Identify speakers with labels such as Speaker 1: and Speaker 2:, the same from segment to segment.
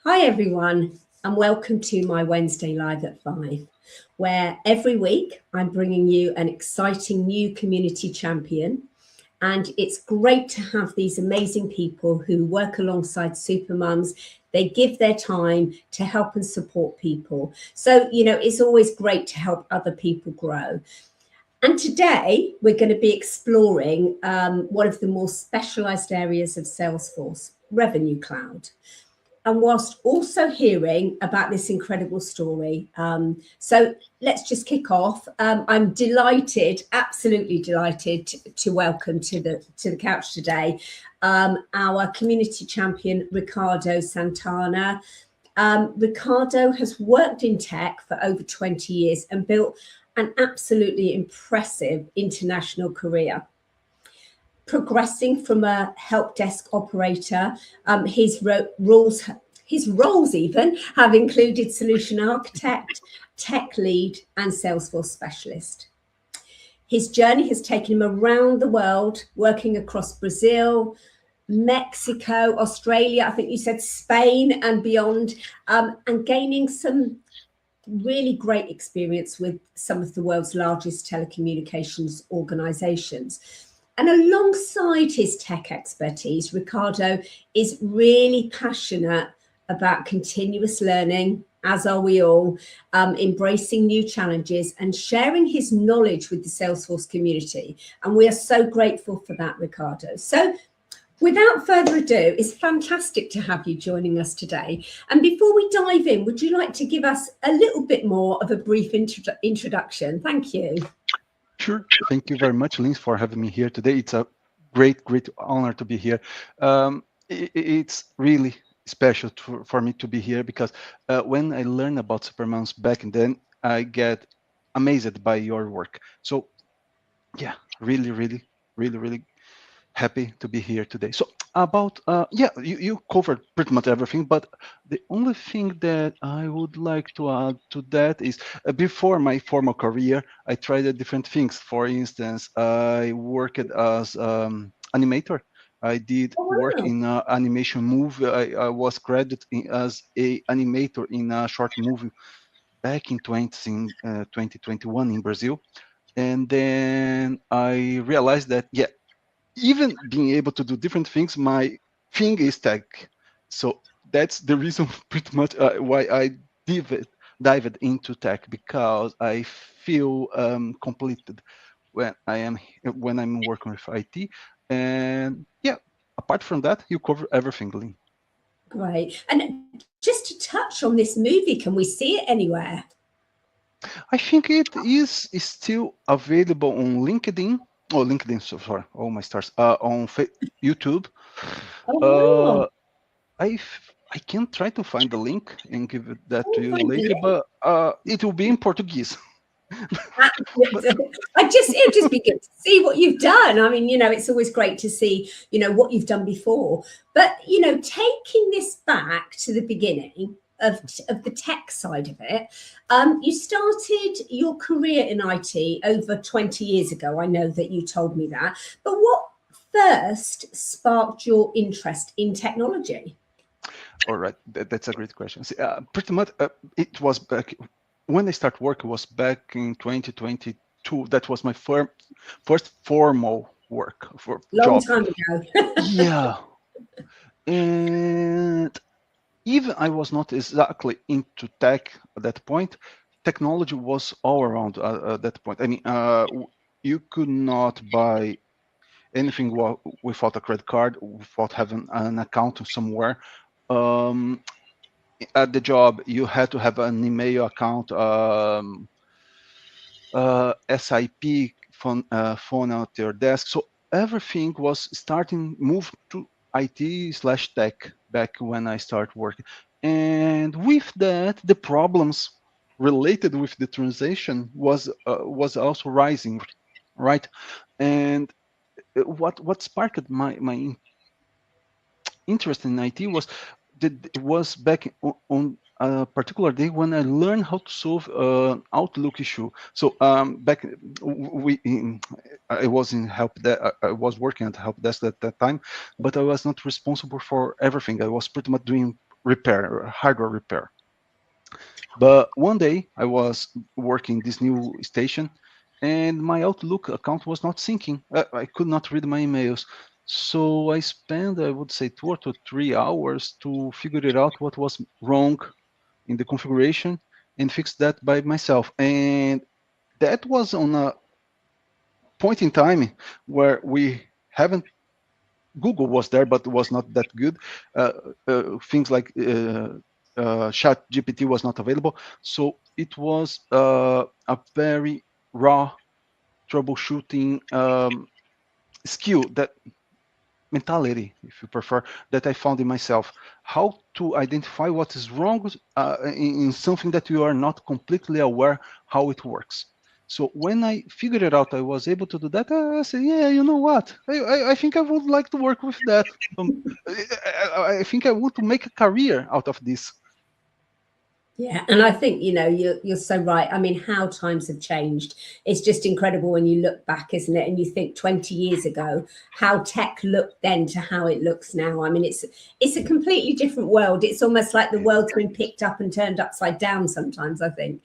Speaker 1: Hi everyone, and welcome to my Wednesday Live at 5, where every week I'm bringing you an exciting new community champion. And it's great to have these amazing people who work alongside supermums. They give their time to help and support people. So, it's always great to help other people grow. And today we're going to be exploring one of the more specialised areas of Salesforce, Revenue Cloud. And whilst also hearing about this incredible story. So let's just kick off. I'm delighted, absolutely delighted to welcome to the couch today our community champion, Ricardo Santana. Ricardo has worked in tech for over 20 years and built an absolutely impressive international career. Progressing from a help desk operator, his roles even have included solution architect, tech lead, and Salesforce specialist. His journey has taken him around the world, working across Brazil, Mexico, Australia, I think you said Spain and beyond, and gaining some really great experience with some of the world's largest telecommunications organizations. And alongside his tech expertise, Ricardo is really passionate about continuous learning, as are we all, embracing new challenges and sharing his knowledge with the Salesforce community. And we are so grateful for that, Ricardo. So without further ado, it's fantastic to have you joining us today. And before we dive in, would you like to give us a little bit more of a brief introduction? Thank you.
Speaker 2: Sure. Thank you very much, Lynn, for having me here today. It's a great honor to be here. It's really special for me to be here because when I learned about Supermoms back then, I get amazed by your work. So yeah, really happy to be here today. So about you covered pretty much everything, but the only thing that I would like to add to that is before my formal career, I tried different things. For instance, I worked as animator. I did work in an animation movie. I was credited as a animator in a short movie back in 2021 in Brazil. And then I realized that, even being able to do different things, my thing is tech. So that's the reason pretty much why I dived into tech, because I feel completed when I'm working with IT. And apart from that, you cover everything, Lynn.
Speaker 1: Great. And just to touch on this movie, can we see it anywhere?
Speaker 2: I think it is still available on LinkedIn. Oh, LinkedIn, so sorry. Oh, my stars. On YouTube.
Speaker 1: Oh,
Speaker 2: I can try to find the link and give that to you later, but it will be in Portuguese.
Speaker 1: It'd just be good to see what you've done. I mean, it's always great to see, what you've done before. But, taking this back to the beginning of the tech side of it, you started your career in IT over 20 years ago. I know that you told me that. But what first sparked your interest in technology?
Speaker 2: All right, that's a great question. See, pretty much, it was back when I started work. It was back in 2022. That was my first formal work for
Speaker 1: Long
Speaker 2: job.
Speaker 1: time ago.
Speaker 2: Yeah, and even I was not exactly into tech at that point. Technology was all around at that point. I mean, you could not buy anything without a credit card, without having an account somewhere. At the job, you had to have an email account, SIP phone at your desk. So everything was move to IT/tech back when I started working. And with that, the problems related with the transition was also rising, right? And what sparked my interest in IT was back on a particular day when I learned how to solve an Outlook issue. So back I was in I was working at help desk at that time, but I was not responsible for everything. I was pretty much doing repair, hardware repair. But one day I was working this new station, and my Outlook account was not syncing. I could not read my emails. So I spent, I would say, 2 to 3 hours to figure it out what was wrong in the configuration and fix that by myself. And that was on a point in time where we haven't Google was there, but was not that good. Uh, Things like Chat GPT was not available, so it was a very raw troubleshooting skill, that mentality, if you prefer, that I found in myself. How to identify what is wrong in something that you are not completely aware how it works. So when I figured it out, I was able to do that. I said, yeah, you know what? I think I would like to work with that. I think I want to make a career out of this.
Speaker 1: Yeah, and I think you're so right. I mean, how times have changed. It's just incredible when you look back, isn't it? And you think 20 years ago, how tech looked then to how it looks now. I mean, it's a completely different world. It's almost like the world's been picked up and turned upside down sometimes, I think.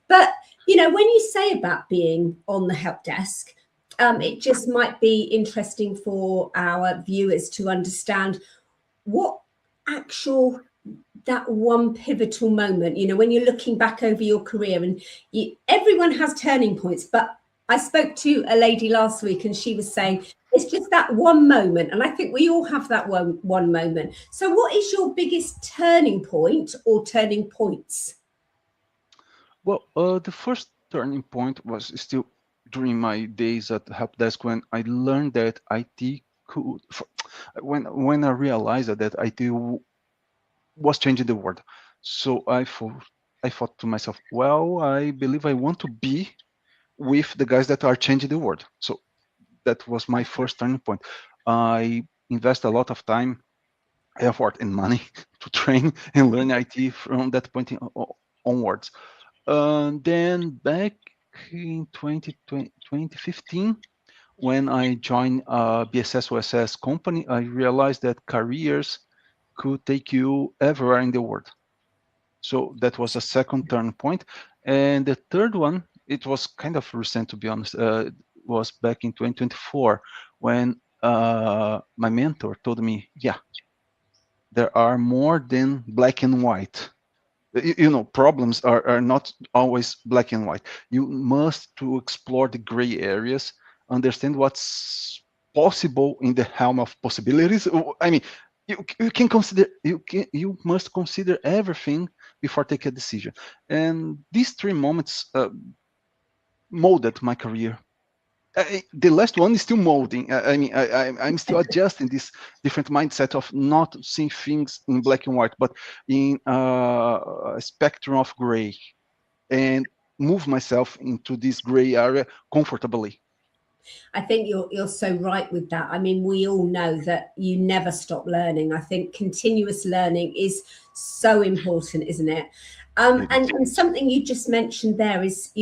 Speaker 1: But when you say about being on the help desk, it just might be interesting for our viewers to understand what actual that one pivotal moment, when you're looking back over your career, and everyone has turning points, but I spoke to a lady last week and she was saying it's just that one moment, and I think we all have that one moment. So what is your biggest turning point or turning points?
Speaker 2: Well, the first turning point was still during my days at help desk, when I learned that IT could, when I realized that IT was changing the world. So I thought to myself, well, I believe I want to be with the guys that are changing the world. So that was my first turning point. I invest a lot of time, effort, and money to train and learn IT from that point onwards. Then back in 2015, when I joined BSS OSS company, I realized that careers could take you everywhere in the world. So that was a second turn point. And the third one, it was kind of recent, to be honest, was back in 2024, when my mentor told me, yeah, there are more than black and white. Problems are not always black and white. You must to explore the gray areas, understand what's possible in the realm of possibilities. I mean, you can consider, you must consider everything before taking a decision. And these 3 moments molded my career. The last one is still molding. I mean, I'm still adjusting this different mindset of not seeing things in black and white, but in a spectrum of gray, and move myself into this gray area comfortably.
Speaker 1: I think you're so right with that. I mean, we all know that you never stop learning. I think continuous learning is so important, isn't it? And something you just mentioned there is,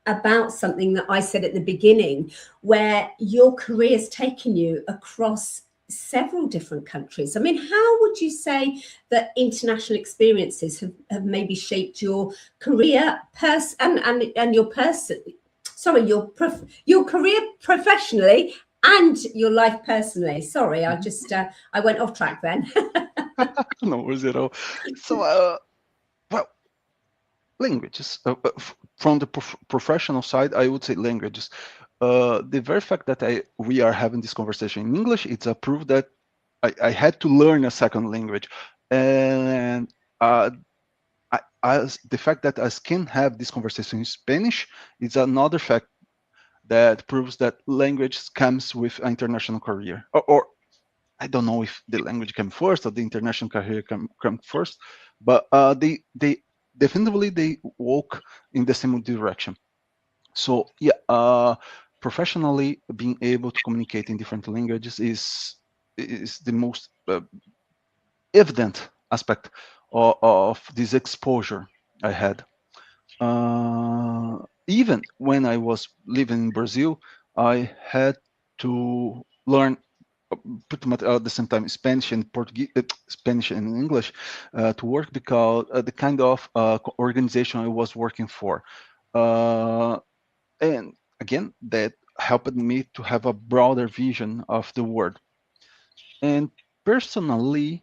Speaker 1: about something that I said at the beginning, where your career's taken you across several different countries. I mean, how would you say that international experiences have maybe shaped your career and your person? Sorry, your career professionally and your life personally. Sorry, I just I went off track then.
Speaker 2: No worries at all. So, well, languages. From the professional side, I would say languages. The very fact that we are having this conversation in English, it's a proof that I had to learn a second language, and the fact that I can have this conversation in Spanish is another fact that proves that language comes with an international career. Or I don't know if the language came first or the international career come first, but they definitely they walk in the same direction. So yeah, professionally being able to communicate in different languages is the most evident aspect of this exposure I had. Even when I was living in Brazil, I had to learn pretty much at the same time Spanish and Portuguese, Spanish and English to work because the kind of organization I was working for. And again, that helped me to have a broader vision of the world. And personally,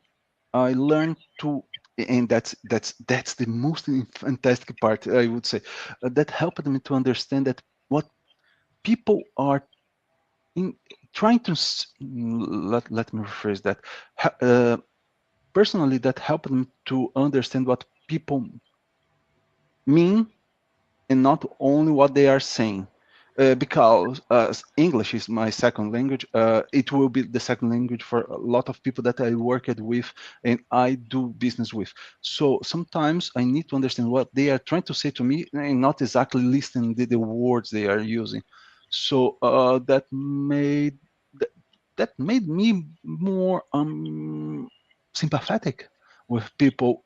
Speaker 2: I learned to, and that's the most fantastic part, I would say, that helped me to understand that what people are in trying to let me rephrase that. Personally, that helped me to understand what people mean and not only what they are saying. Because English is my second language, it will be the second language for a lot of people that I worked with and I do business with. So sometimes I need to understand what they are trying to say to me and not exactly listen to the words they are using. So that, that made me more sympathetic with people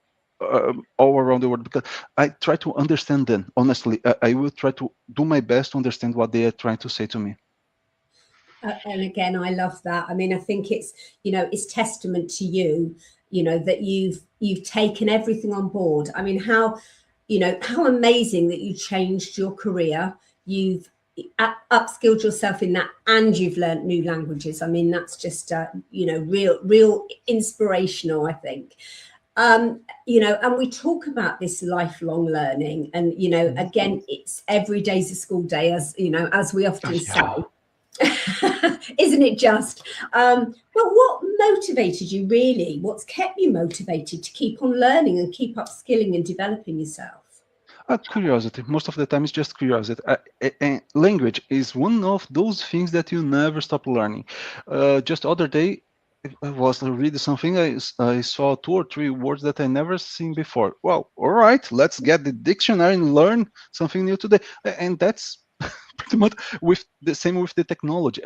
Speaker 2: all around the world because I try to understand them. Honestly, I will try to do my best to understand what they are trying to say to me.
Speaker 1: And again, I love that. I mean, I think it's, it's testament to you, that you've taken everything on board. I mean, how amazing that you changed your career. You've upskilled yourself in that, and you've learned new languages. I mean, that's just real inspirational, I think. And we talk about this lifelong learning, and again, it's every day's a school day, as we often say. Isn't it just? But what motivated you really? What's kept you motivated to keep on learning and keep upskilling and developing yourself?
Speaker 2: Curiosity. Most of the time, it's just curiosity. And language is one of those things that you never stop learning. Just other day, I was reading something. I saw 2 or 3 words that I never seen before. Well, all right, let's get the dictionary and learn something new today. And that's pretty much with the same with the technology.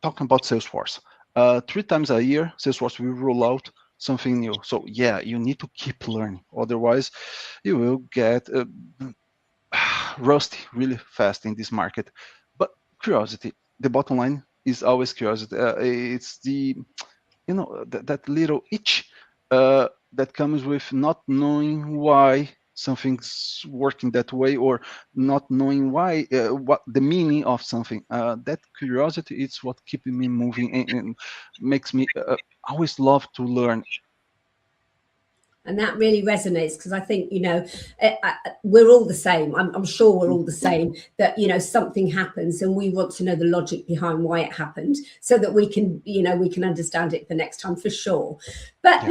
Speaker 2: Talking about Salesforce, 3 times a year, Salesforce will roll out something new. So yeah, you need to keep learning. Otherwise, you will get rusty really fast in this market. But curiosity, the bottom line is always curiosity. It's the that little itch that comes with not knowing why something's working that way or not knowing why what the meaning of something. That curiosity is what keeps me moving and makes me always love to learn.
Speaker 1: And that really resonates, because I think, we're all the same. I'm sure we're all the same, that, something happens and we want to know the logic behind why it happened so that we can understand it for next time, for sure. But,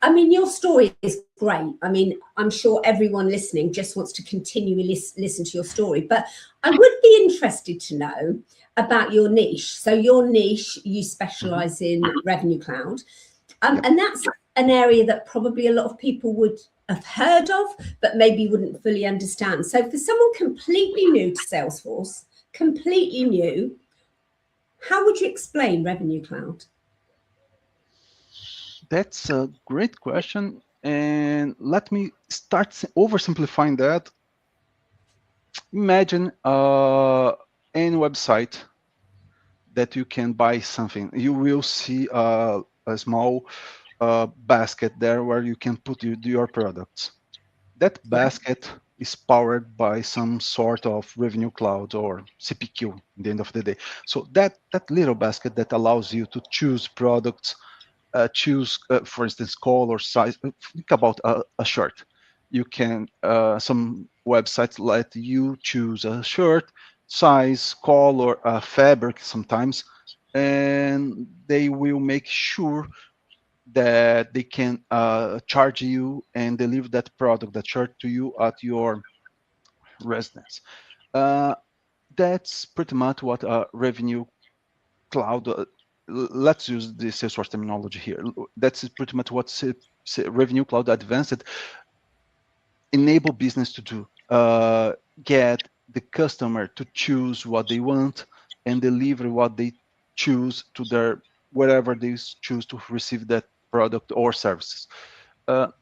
Speaker 1: I mean, your story is great. I mean, I'm sure everyone listening just wants to continually listen to your story. But I would be interested to know about your niche. So your niche, you specialize in Revenue Cloud. And that's an area that probably a lot of people would have heard of, but maybe wouldn't fully understand. So for someone completely new to Salesforce, completely new, how would you explain Revenue Cloud?
Speaker 2: That's a great question. And let me start oversimplifying that. Imagine any website that you can buy something. You will see a small basket there where you can put your products. That basket is powered by some sort of Revenue Cloud or CPQ at the end of the day. So that little basket that allows you to choose products, choose, for instance, color, size. Think about a shirt. You can, some websites let you choose a shirt, size, color, fabric sometimes, and they will make sure that they can charge you and deliver that product, that shirt to you at your residence. That's pretty much what Revenue Cloud, let's use the Salesforce terminology here. That's pretty much what Revenue Cloud Advanced enable business to do. Get the customer to choose what they want and deliver what they choose to their wherever they choose to receive that product or services. But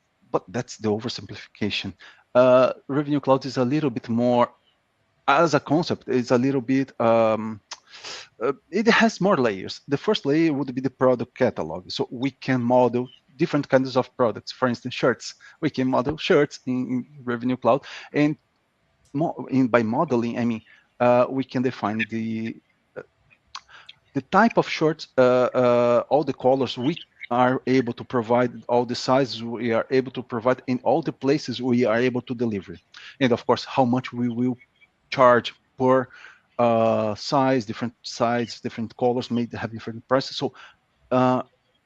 Speaker 2: that's the oversimplification. Revenue Cloud is a little bit more, as a concept, it's a little bit it has more layers. The first layer would be the product catalog. So we can model different kinds of products. For instance, shirts. We can model shirts in Revenue Cloud. And by modeling, I mean, we can define the type of shirts, all the colors we are able to provide, all the sizes we are able to provide, in all the places we are able to deliver. And of course, how much we will charge per size, different colors may have different prices. So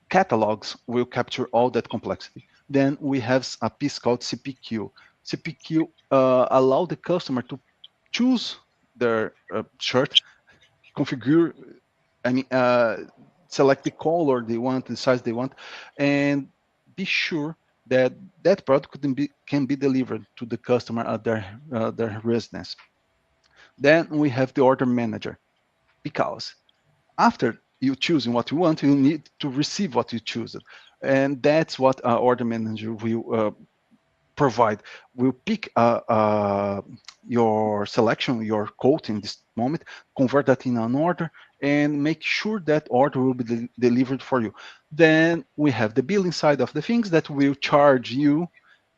Speaker 2: catalogs will capture all that complexity. Then we have a piece called CPQ. CPQ allow the customer to choose their shirt, configure, I mean, select the color they want, the size they want, and be sure that that product can be delivered to the customer at their residence. Then we have the order manager, because after you choosing what you want, you need to receive what you choose, and that's what our order manager will provide. Will pick your selection, your quote in this moment, convert that in an order, and make sure that order will be delivered for you. Then we have the billing side of the things that will charge you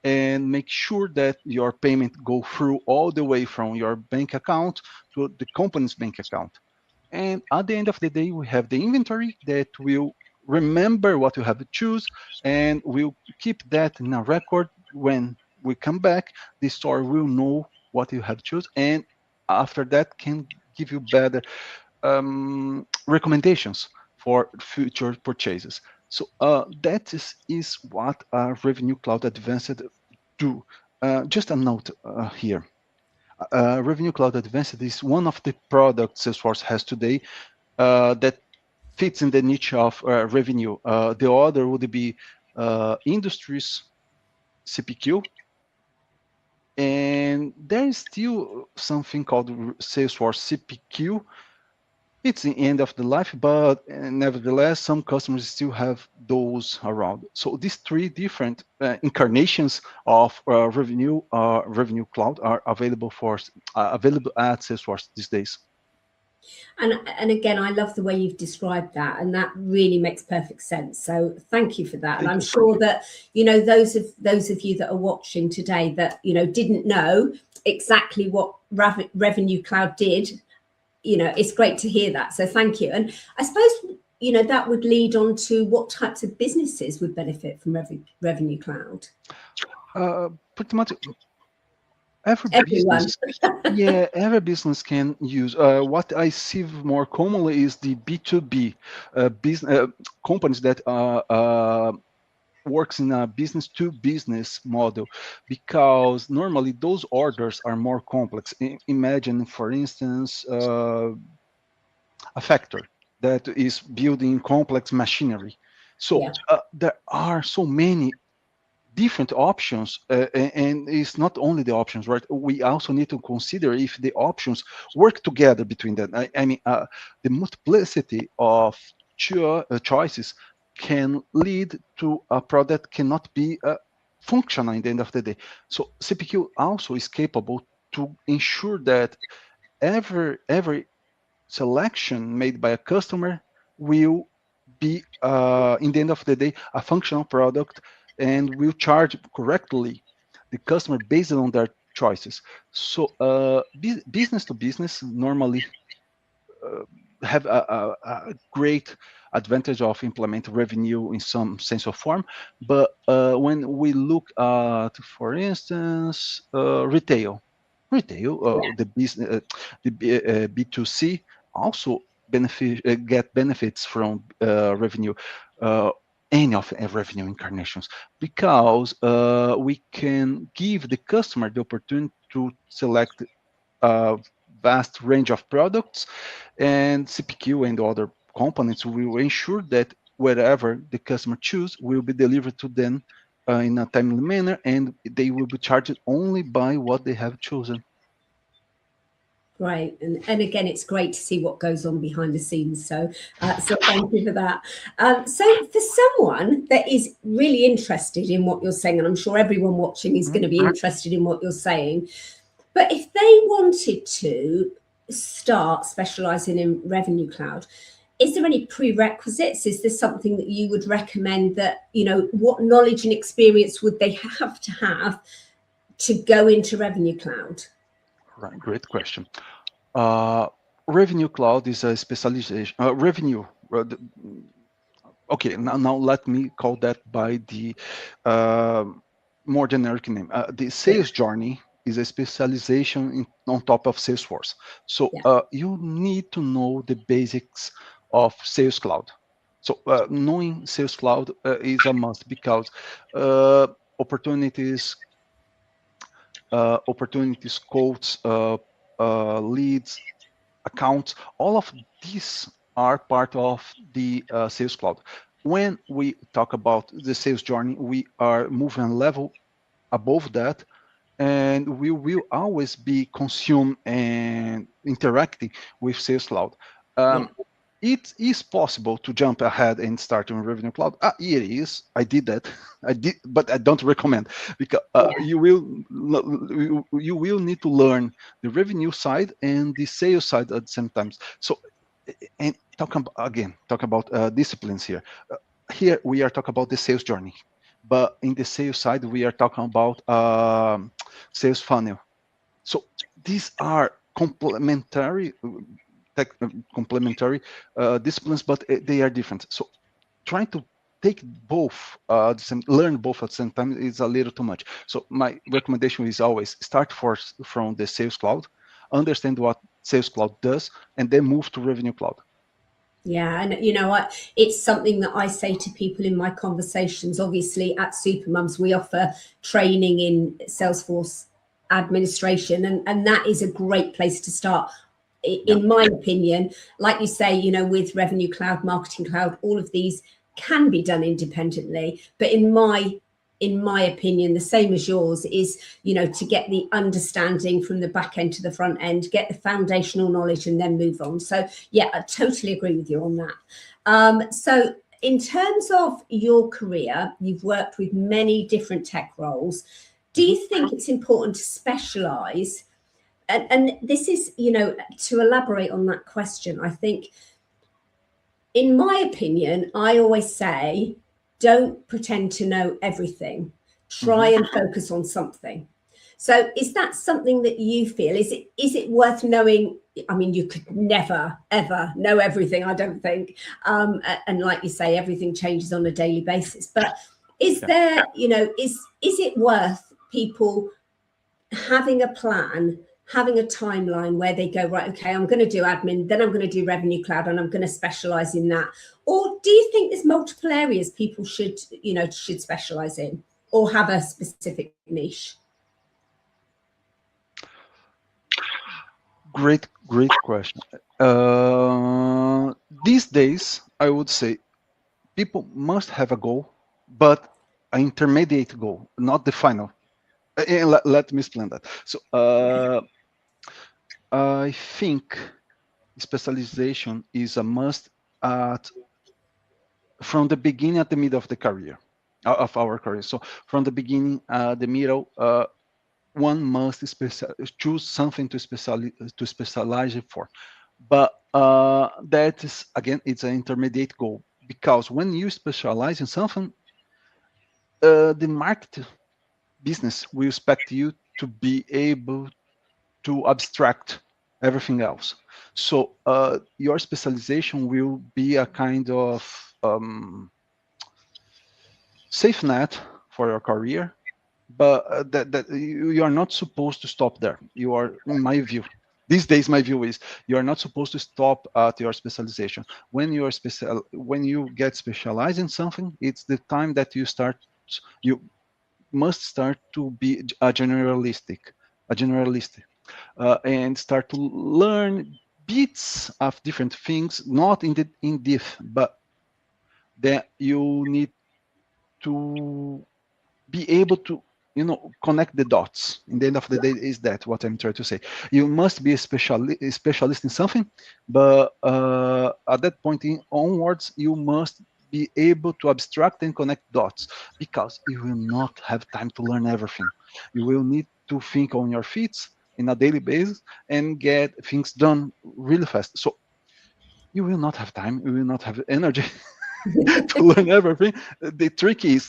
Speaker 2: and make sure that your payment go through all the way from your bank account to the company's bank account. And at the end of the day, we have the inventory that will remember what you have to choose, and we'll keep that in a record. When we come back, the store will know what you have choose, and after that can give you better recommendations for future purchases. So that is what Revenue Cloud Advanced do. Just a note here. Revenue Cloud Advanced is one of the products Salesforce has today that fits in the niche of revenue. The other would be industries CPQ, and there is still something called Salesforce CPQ. It's the end of the life, but nevertheless, some customers still have those around. So these three different incarnations of Revenue Cloud are available at Salesforce these days.
Speaker 1: And again, I love the way you've described that, and that really makes perfect sense. So thank you for that. And I'm sure that those of you that are watching today that didn't know exactly what Revenue Cloud did. It's great to hear that. So thank you. And I suppose, that would lead on to what types of businesses would benefit from Revenue Cloud.
Speaker 2: Pretty much everyone. Every business can use. What I see more commonly is the B2B business companies that works in a business to business model, because normally those orders are more complex. Imagine, for instance, a factory that is building complex machinery. So there are so many different options, and it's not only the options, right? We also need to consider if the options work together between them. I mean, the multiplicity of choices can lead to a product cannot be functional in the end of the day. So CPQ also is capable to ensure that every selection made by a customer will be, in the end of the day, a functional product, and will charge correctly the customer based on their choices. So business to business normally have a great advantage of implement revenue in some sense of form. But when we look at, for instance, retail, the business, the B2C also get benefits from revenue, any of revenue incarnations, because we can give the customer the opportunity to select a vast range of products, and CPQ and other components will ensure that wherever the customer choose will be delivered to them in a timely manner, and they will be charged only by what they have chosen.
Speaker 1: Great. And again, it's great to see what goes on behind the scenes. So thank you for that. So for someone that is really interested in what you're saying, and I'm sure everyone watching is going to be interested in what you're saying, but if they wanted to start specialising in Revenue Cloud, is there any prerequisites? Is this something that you would recommend that, you know, what knowledge and experience would they have to go into Revenue Cloud?
Speaker 2: Right, great question. Revenue Cloud is a specialization. Okay, now let me call that by the more generic name. The sales journey is a specialization on top of Salesforce. So you need to know the basics of Sales Cloud. So knowing Sales Cloud is a must, because opportunities, quotes, leads, accounts, all of these are part of the Sales Cloud. When we talk about the sales journey, we are moving a level above that, and we will always be consumed and interacting with Sales Cloud. It is possible to jump ahead and start on Revenue Cloud. It is. I did that. But I don't recommend, because you will need to learn the revenue side and the sales side at the same time. So, and talk about disciplines here. Here we are talking about the sales journey, but in the sales side we are talking about sales funnel. So these are complementary disciplines, but they are different. So trying to take both, learn both at the same time is a little too much. So my recommendation is always start first from the Sales Cloud, understand what Sales Cloud does, and then move to Revenue Cloud.
Speaker 1: Yeah, and you know what? It's something that I say to people in my conversations. Obviously, at Supermums, we offer training in Salesforce administration, and that is a great place to start. In my opinion, like you say, you know, with Revenue Cloud, Marketing Cloud, all of these can be done independently. But in my opinion, the same as yours is, you know, to get the understanding from the back end to the front end, get the foundational knowledge, and then move on. So yeah, I totally agree with you on that. So in terms of your career, you've worked with many different tech roles. Do you think it's important to specialize? And this is, you know, to elaborate on that question, I think, in my opinion, I always say, don't pretend to know everything. Try and focus on something. So is that something that you feel? Is it worth knowing? I mean, you could never, ever know everything, I don't think. And like you say, everything changes on a daily basis. But is there, you know, is it worth people having a plan, having a timeline where they go, right, okay, I'm going to do admin, then I'm going to do Revenue Cloud, and I'm going to specialize in that? Or do you think there's multiple areas people should specialize in, or have a specific niche?
Speaker 2: Great question. These days, I would say people must have a goal, but an intermediate goal, not the final. Let me explain that. So I think specialization is a must from the beginning at the middle of the career, of our career. So from the beginning, the middle, one must choose something to specialize for. But that is, again, it's an intermediate goal, because when you specialize in something, the market business will expect you to be able to abstract everything else. So your specialization will be a kind of safe net for your career, but that you are not supposed to stop there. You are, in my view, these days, my view is you are not supposed to stop at your specialization. When you are when you get specialized in something, it's the time that you must start to be a generalist, and start to learn bits of different things, not in depth, but that you need to be able to, connect the dots. In the end of the day, is that what I'm trying to say? You must be a specialist in something, but at that point onwards, you must be able to abstract and connect dots, because you will not have time to learn everything. You will need to think on your feet in a daily basis and get things done really fast. So you will not have time, you will not have energy to learn everything. The trick is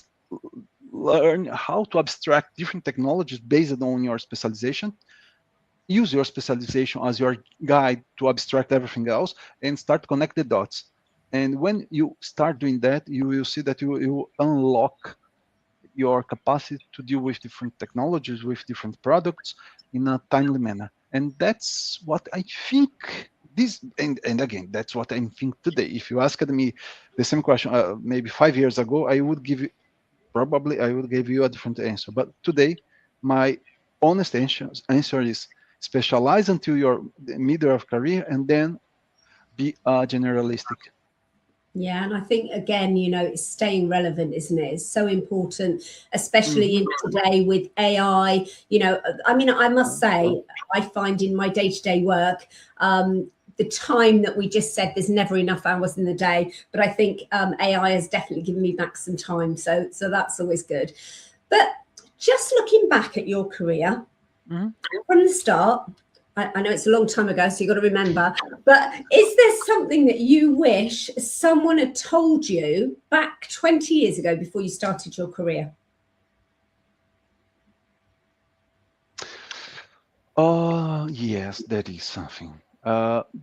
Speaker 2: learn how to abstract different technologies based on your specialization. Use your specialization as your guide to abstract everything else and start connect the dots. And when you start doing that, you will see that you unlock your capacity to deal with different technologies, with different products in a timely manner. And that's what I think this, and again, that's what I think today. If you asked me the same question maybe 5 years ago, I would give you, probably I would give you a different answer. But today, my honest answer is specialize until your middle of career and then be generalistic.
Speaker 1: Yeah, and I think again, it's staying relevant, isn't it? It's so important, especially in today with AI. I mean, I must say, I find in my day-to-day work, the time that we just said there's never enough hours in the day, but I think AI has definitely given me back some time, so that's always good. But just looking back at your career from the start, I know it's a long time ago, so you've got to remember, but is there something that you wish someone had told you back 20 years ago before you started your career?
Speaker 2: Oh, yes, that is something.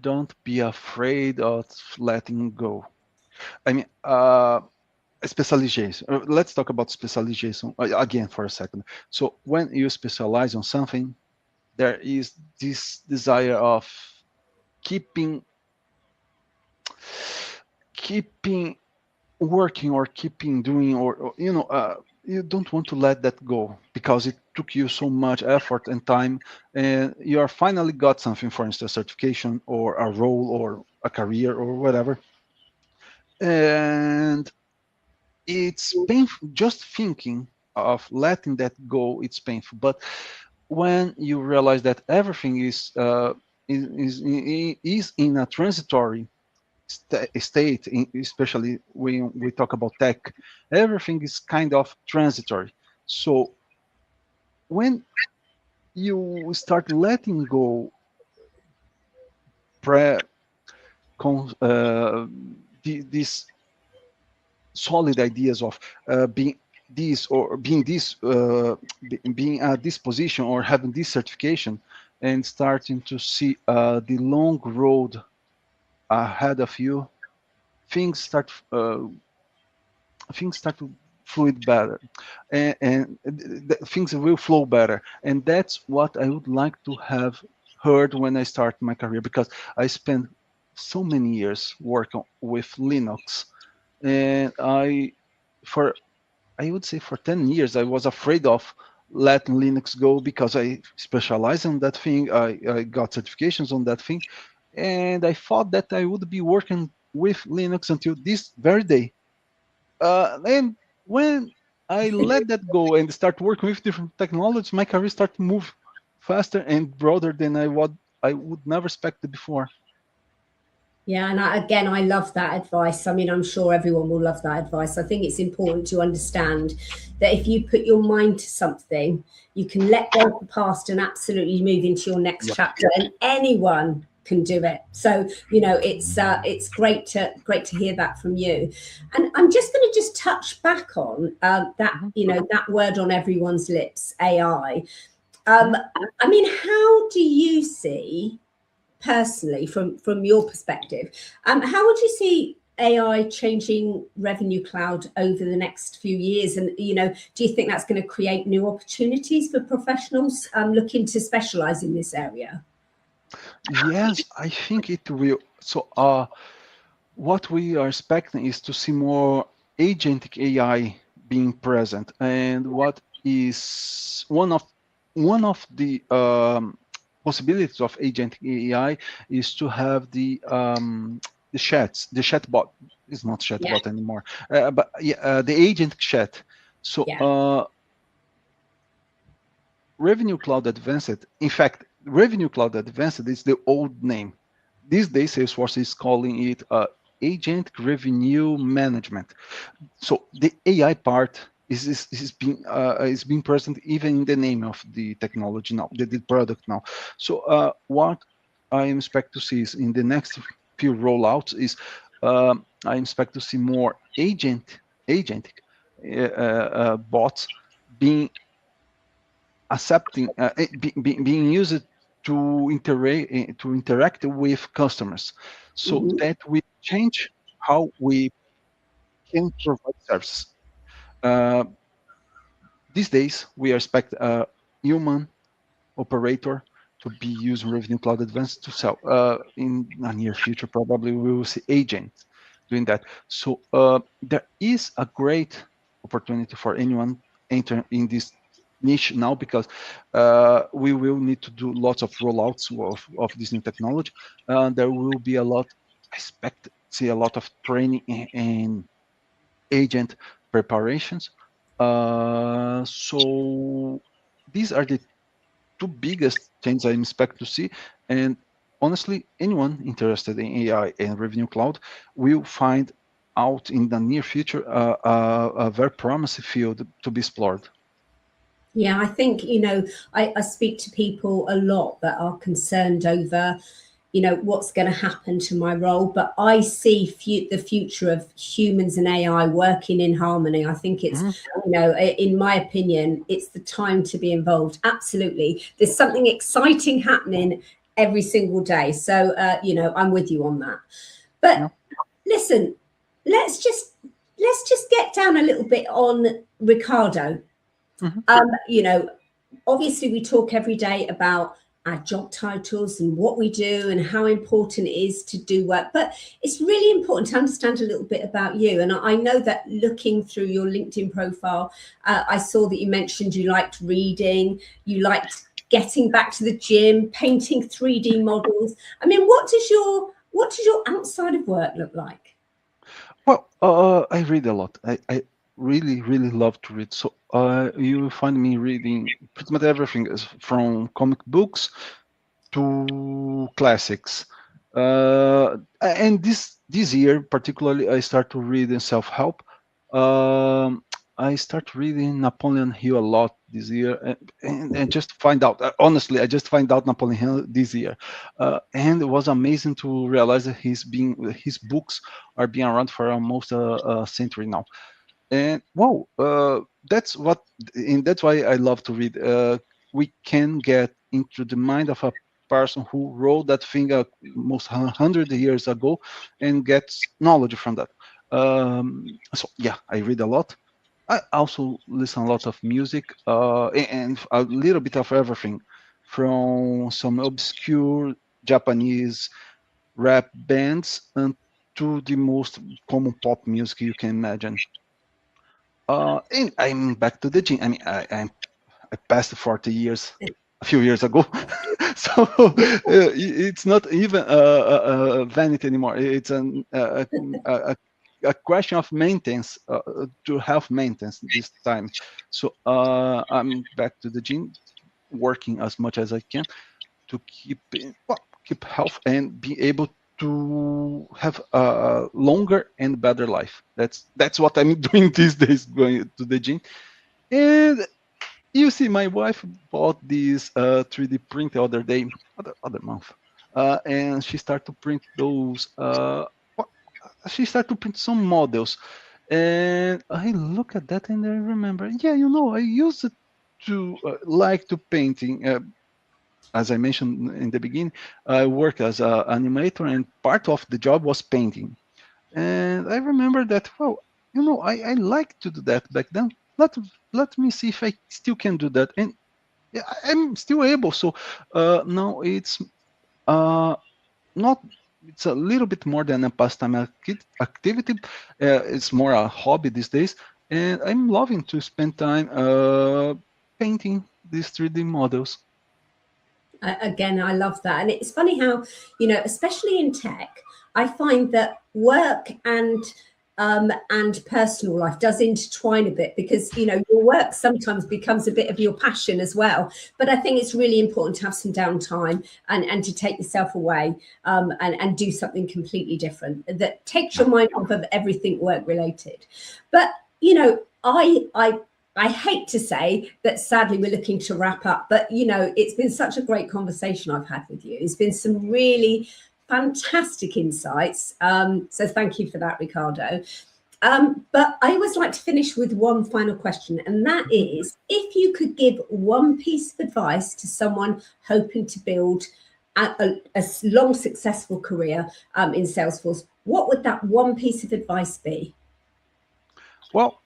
Speaker 2: Don't be afraid of letting go. I mean, specialization. Let's talk about specialization again for a second. So when you specialize on something, there is this desire of keeping working or keeping doing, or you don't want to let that go because it took you so much effort and time, and you are finally got something, for instance, certification or a role or a career or whatever, and it's painful just thinking of letting that go. It's painful, but when you realize that everything is in a transitory state, especially when we talk about tech, everything is kind of transitory. So when you start letting go these solid ideas of being this or being this, being at this position or having this certification, and starting to see the long road ahead of you, things start to fluid better, and things will flow better. And that's what I would like to have heard when I start my career, because I spent so many years working with Linux, and I would say for 10 years I was afraid of letting Linux go because I specialize in that thing. I got certifications on that thing, and I thought that I would be working with Linux until this very day. And when I let that go and start working with different technologies, my career started to move faster and broader than I would never expect before.
Speaker 1: Yeah, and again, I love that advice. I mean, I'm sure everyone will love that advice. I think it's important to understand that if you put your mind to something, you can let go of the past and absolutely move into your next chapter, and anyone can do it. So it's great to hear that from you. And I'm just going to touch back on that that word on everyone's lips, AI. I mean, how do you see, personally, from your perspective, how would you see AI changing Revenue Cloud over the next few years? And do you think that's going to create new opportunities for professionals looking to specialize in this area?
Speaker 2: Yes, I think it will. So what we are expecting is to see more agentic AI being present, and what is one of the possibilities of agentic AI is to have the chatbot is not chatbot anymore, but the agent chat. So Revenue Cloud Advanced, in fact, Revenue Cloud Advanced is the old name. These days, Salesforce is calling it Agent Revenue Management. So the AI part is being present even in the name of the technology now, the product now. So what I expect to see is in the next few rollouts is I expect to see more agentic bots being being used to interact with customers, so
Speaker 1: Mhm.
Speaker 2: that we change how we can provide services. Uh, these days, we expect a human operator to be using Revenue Cloud Advanced to sell. In the near future, probably we will see agents doing that. So there is a great opportunity for anyone enter in this niche now, because we will need to do lots of rollouts of this new technology. There will be a lot, I expect, see a lot of training and agent preparations. So these are the two biggest things I expect to see. And honestly, anyone interested in AI and Revenue Cloud will find out in the near future a very promising field to be explored.
Speaker 1: Yeah, I think, I speak to people a lot that are concerned over, what's going to happen to my role. But I see the future of humans and AI working in harmony. I think it's,
Speaker 2: Mhm.
Speaker 1: in my opinion, it's the time to be involved. Absolutely. There's something exciting happening every single day. So, I'm with you on that. But
Speaker 2: Yeah.
Speaker 1: listen, let's just get down a little bit on Ricardo.
Speaker 2: Mhm.
Speaker 1: Obviously we talk every day about our job titles and what we do and how important it is to do work, but it's really important to understand a little bit about you. And I know that looking through your LinkedIn profile, I saw that you mentioned you liked reading, you liked getting back to the gym, painting 3D models. I mean, what does your outside of work look like?
Speaker 2: Well, I read a lot. I really, really love to read. So you will find me reading pretty much everything, from comic books to classics. And this year, particularly, I start to read in self-help. I start reading Napoleon Hill a lot this year, and just find out. Honestly, I just find out Napoleon Hill this year, and it was amazing to realize that his books are being around for almost a century now. And wow, that's why I love to read. We can get into the mind of a person who wrote that thing almost 100 years ago, and gets knowledge from that. So yeah, I read a lot. I also listen a lot of music, and a little bit of everything, from some obscure Japanese rap bands and to the most common pop music you can imagine. And I'm back to the gym. I mean, I passed 40 years a few years ago, so it's not even a vanity anymore. It's a question of maintenance, to health maintenance this time. So I'm back to the gym, working as much as I can to keep health and be able to have a longer and better life. That's what I'm doing these days, going to the gym. And you see, my wife bought this 3D print the other day, other month, and she started to print those. She started to print some models, and I look at that and I remember, yeah, I used it to like to painting. As I mentioned in the beginning, I work as an animator, and part of the job was painting. And I remember that, well, I like to do that back then. Let me see if I still can do that. And yeah, I'm still able. So now uh, not, it's a little bit more than a pastime activity. It's more a hobby these days. And I'm loving to spend time painting these 3D models.
Speaker 1: Again, I love that. And it's funny how, especially in tech, I find that work and personal life does intertwine a bit, because your work sometimes becomes a bit of your passion as well. But I think it's really important to have some downtime and to take yourself away, and do something completely different that takes your mind off of everything work related. But you know, I hate to say that sadly we're looking to wrap up, but you know, it's been such a great conversation I've had with you. It's been some really fantastic insights. So thank you for that, Ricardo. But I always like to finish with one final question, and that is, if you could give one piece of advice to someone hoping to build a long, successful career in Salesforce, what would that one piece of advice be?
Speaker 2: Well,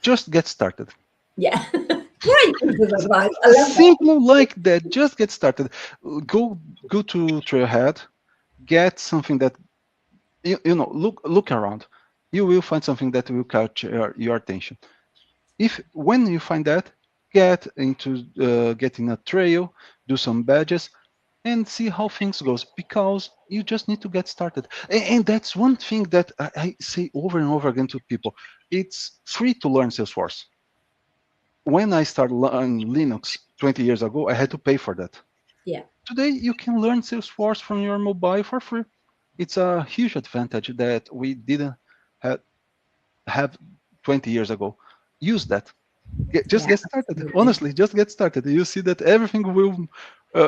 Speaker 2: just get started.
Speaker 1: Yeah, great piece of advice. I love that.
Speaker 2: Simple like that. Just get started. Go to Trailhead. Get something that you know. Look around. You will find something that will catch your attention. When you find that, get in a trail, do some badges, and see how things goes, because you just need to get started. And that's one thing that I say over and over again to people. It's free to learn Salesforce. When I started learning Linux 20 years ago, I had to pay for that.
Speaker 1: Yeah.
Speaker 2: Today, you can learn Salesforce from your mobile for free. It's a huge advantage that we didn't have 20 years ago. Use that. Just get started.
Speaker 1: Absolutely.
Speaker 2: Honestly, just get started. You see that everything will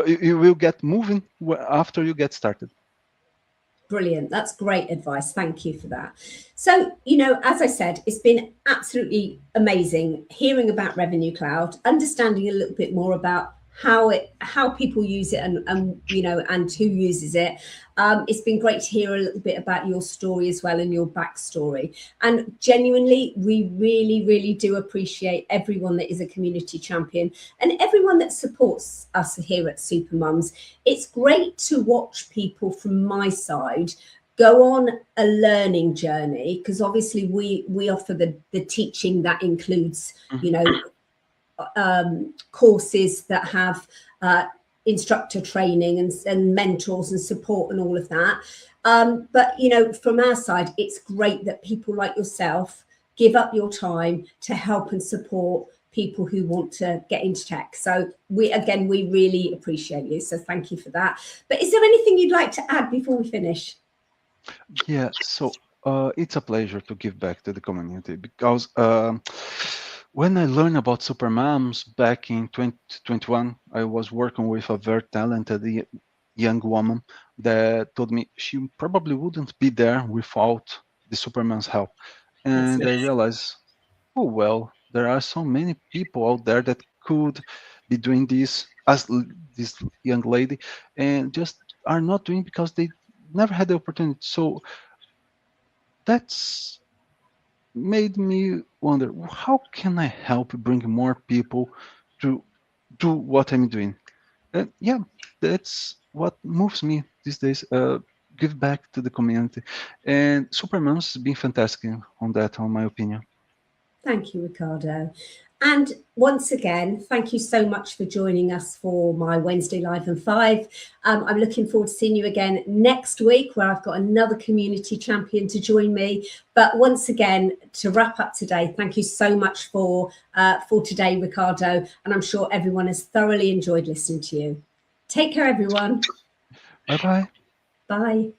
Speaker 2: you will get moving after you get started.
Speaker 1: Brilliant. That's great advice. Thank you for that. So, you know, as I said, it's been absolutely amazing hearing about Revenue Cloud, understanding a little bit more about how people use it and you know, and who uses it. It's been great to hear a little bit about your story as well and your backstory. And genuinely, we really do appreciate everyone that is a community champion and everyone that supports us here at Supermums. It's great to watch people from my side go on a learning journey, because obviously we offer the teaching that includes, you know, courses that have instructor training and mentors and support and all of that. But, you know, from our side, it's great that people like yourself give up your time to help and support people who want to get into tech. So we really appreciate you. So thank you for that. But is there anything you'd like to add before we finish?
Speaker 2: Yeah, so it's a pleasure to give back to the community, because when I learned about Supermoms back in 2021, I was working with a very talented young woman that told me she probably wouldn't be there without the Superman's help. And I realized, oh, well, there are so many people out there that could be doing this as this young lady, and just are not doing because they never had the opportunity. So that's made me wonder, how can I help bring more people to do what I'm doing? And yeah, that's what moves me these days. Give back to the community, and Superman's been fantastic on that, on my opinion.
Speaker 1: Thank you, Ricardo. And once again, thank you so much for joining us for my Wednesday Live and 5. I'm looking forward to seeing you again next week, where I've got another community champion to join me. But once again, to wrap up today, thank you so much for today, Ricardo. And I'm sure everyone has thoroughly enjoyed listening to you. Take care, everyone.
Speaker 2: Bye-bye.
Speaker 1: Bye.